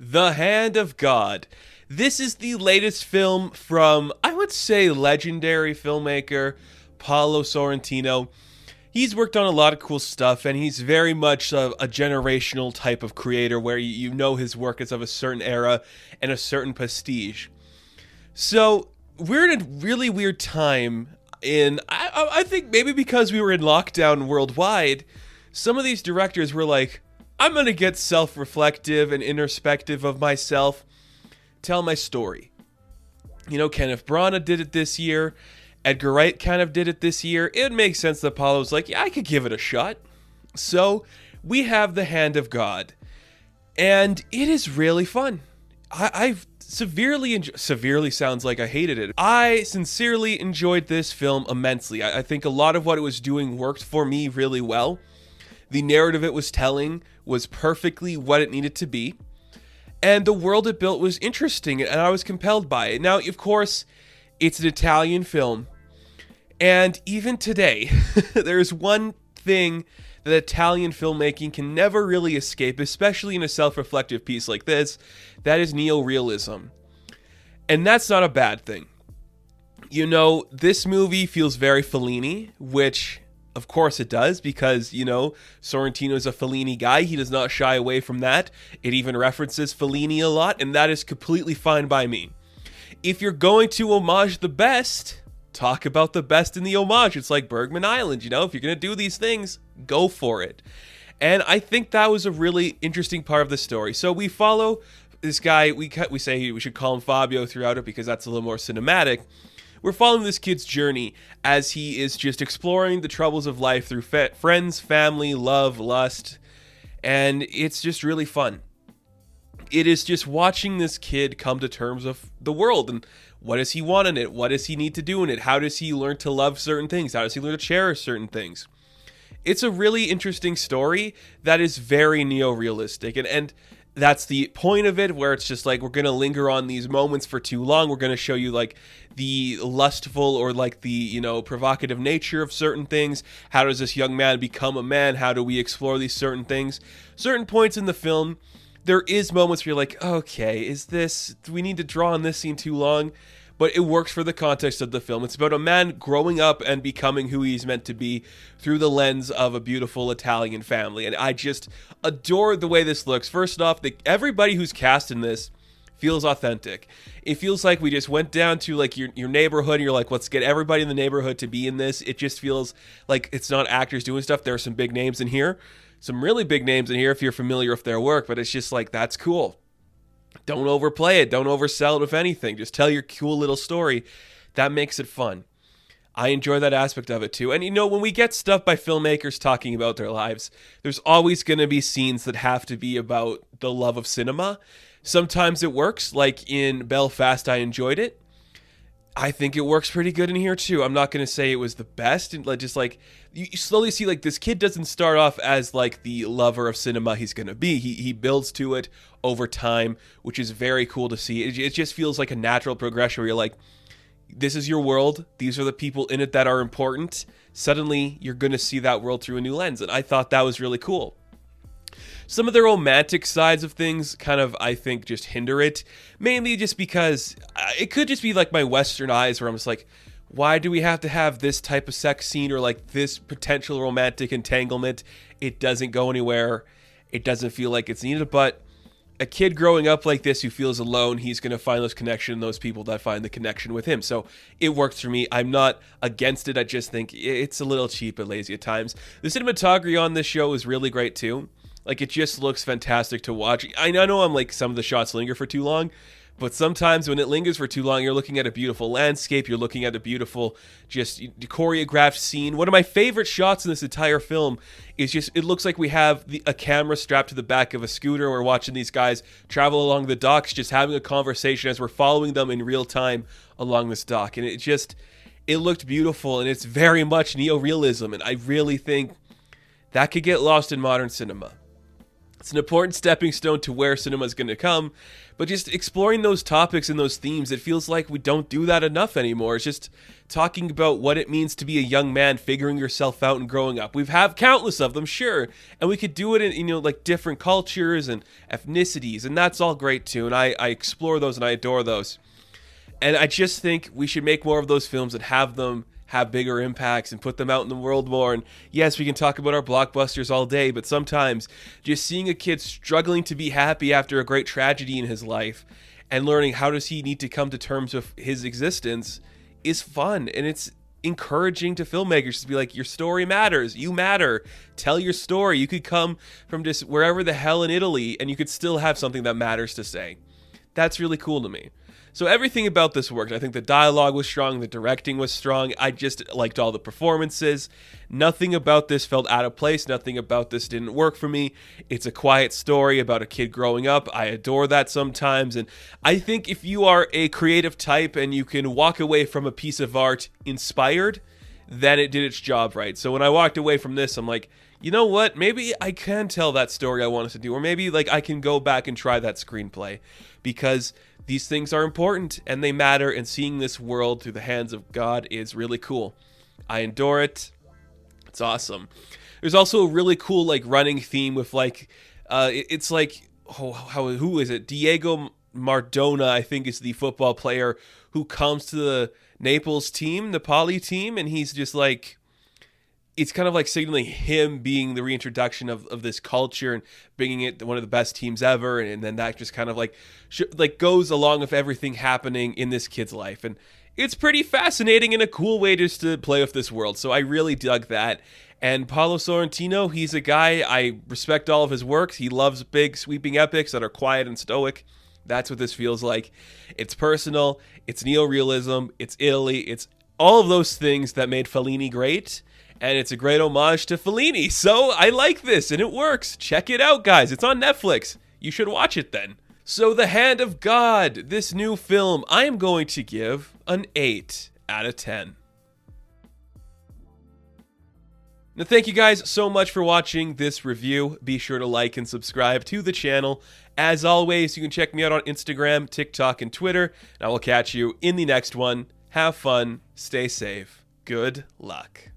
The Hand of God. This is the latest film from, I would say, legendary filmmaker Paolo Sorrentino. He's worked on a lot of cool stuff, and he's very much a generational type of creator where you know his work is of a certain era and a certain prestige. So, we're in a really weird time I think maybe because we were in lockdown worldwide, some of these directors were like, I'm going to get self-reflective and introspective of myself, tell my story. You know, Kenneth Branagh did it this year. Edgar Wright kind of did it this year. It makes sense that Paulo was like, yeah, I could give it a shot. So, we have The Hand of God. And it is really fun. I've severely sounds like I hated it. I sincerely enjoyed this film immensely. I think a lot of what it was doing worked for me really well. The narrative it was telling was perfectly what it needed to be. And the world it built was interesting, and I was compelled by it. Now, of course, it's an Italian film. And even today, there's one thing that Italian filmmaking can never really escape, especially in a self-reflective piece like this. That is neorealism. And that's not a bad thing. You know, this movie feels very Fellini, which of course it does, because, you know, Sorrentino is a Fellini guy. He does not shy away from that. It even references Fellini a lot, and that is completely fine by me. If you're going to homage the best, talk about the best in the homage. It's like Bergman Island, you know? If you're going to do these things, go for it. And I think that was a really interesting part of the story. So we follow this guy. We say we should call him Fabio throughout it because that's a little more cinematic. We're following this kid's journey as he is just exploring the troubles of life through friends, family, love, lust, and it's just really fun. It is just watching this kid come to terms with the world and what does he want in it? What does he need to do in it? How does he learn to love certain things? How does he learn to cherish certain things? It's a really interesting story that is very neo-realistic, and that's the point of it, where it's just like, we're going to linger on these moments for too long. We're going to show you like the lustful or like the, you know, provocative nature of certain things. How does this young man become a man? How do we explore these certain things? Certain points in the film, there is moments where you're like, okay, do we need to draw on this scene too long? But it works for the context of the film. It's about a man growing up and becoming who he's meant to be through the lens of a beautiful Italian family. And I just adore the way this looks. First off, everybody who's cast in this feels authentic. It feels like we just went down to like your neighborhood and you're like, let's get everybody in the neighborhood to be in this. It just feels like it's not actors doing stuff. There are some big names in here. Some really big names in here if you're familiar with their work. But it's just like, that's cool. Don't overplay it. Don't oversell it with anything. Just tell your cool little story. That makes it fun. I enjoy that aspect of it too. And you know, when we get stuff by filmmakers talking about their lives, there's always going to be scenes that have to be about the love of cinema. Sometimes it works, like in Belfast, I enjoyed it. I think it works pretty good in here too. I'm not going to say it was the best, and just like you slowly see, like, this kid doesn't start off as like the lover of cinema he's going to be. He builds to it over time, which is very cool to see. It just feels like a natural progression where you're like, this is your world. These are the people in it that are important. Suddenly, you're going to see that world through a new lens, and I thought that was really cool. Some of the romantic sides of things kind of, I think, just hinder it. Mainly just because it could just be like my Western eyes where I'm just like, why do we have to have this type of sex scene or like this potential romantic entanglement? It doesn't go anywhere. It doesn't feel like it's needed. But a kid growing up like this who feels alone, he's going to find those connection in those people that find the connection with him. So it works for me. I'm not against it. I just think it's a little cheap and lazy at times. The cinematography on this show is really great too. Like, it just looks fantastic to watch. I know I'm like, some of the shots linger for too long, but sometimes when it lingers for too long, you're looking at a beautiful landscape, you're looking at a beautiful, just choreographed scene. One of my favorite shots in this entire film is just, it looks like we have a camera strapped to the back of a scooter. We're watching these guys travel along the docks, just having a conversation as we're following them in real time along this dock. And it looked beautiful, and it's very much neorealism, and I really think that could get lost in modern cinema. It's an important stepping stone to where cinema is going to come, but just exploring those topics and those themes, it feels like we don't do that enough anymore. It's just talking about what it means to be a young man, figuring yourself out and growing up. We've have countless of them, sure, and we could do it in, like different cultures and ethnicities, and that's all great too, and I explore those and I adore those. And I just think we should make more of those films and have them have bigger impacts and put them out in the world more. And yes, we can talk about our blockbusters all day, but sometimes just seeing a kid struggling to be happy after a great tragedy in his life and learning how does he need to come to terms with his existence is fun. And it's encouraging to filmmakers to be like, your story matters, you matter, tell your story. You could come from just wherever the hell in Italy and you could still have something that matters to say. That's really cool to me. So everything about this worked. I think the dialogue was strong, the directing was strong. I just liked all the performances. Nothing about this felt out of place. Nothing about this didn't work for me. It's a quiet story about a kid growing up. I adore that sometimes. And I think if you are a creative type and you can walk away from a piece of art inspired, then it did its job right. So when I walked away from this, I'm like, you know what? Maybe I can tell that story I wanted to do. Or maybe like I can go back and try that screenplay. Because these things are important and they matter, and seeing this world through the hands of God is really cool. I adore it. It's awesome. There's also a really cool like running theme with like it's like who is it? Diego Maradona, I think, is the football player who comes to the Naples team, Napoli team, and he's just like, it's kind of like signaling him being the reintroduction of this culture and bringing it to one of the best teams ever. And then that just kind of like goes along with everything happening in this kid's life. And it's pretty fascinating and a cool way just to play with this world. So I really dug that. And Paolo Sorrentino, he's a guy, I respect all of his works. He loves big sweeping epics that are quiet and stoic. That's what this feels like. It's personal. It's neorealism. It's Italy. It's all of those things that made Fellini great. And it's a great homage to Fellini. So I like this, and it works. Check it out, guys. It's on Netflix. You should watch it then. So The Hand of God, this new film, I am going to give an 8 out of 10. Now, thank you guys so much for watching this review. Be sure to like and subscribe to the channel. As always, you can check me out on Instagram, TikTok, and Twitter. And I will catch you in the next one. Have fun. Stay safe. Good luck.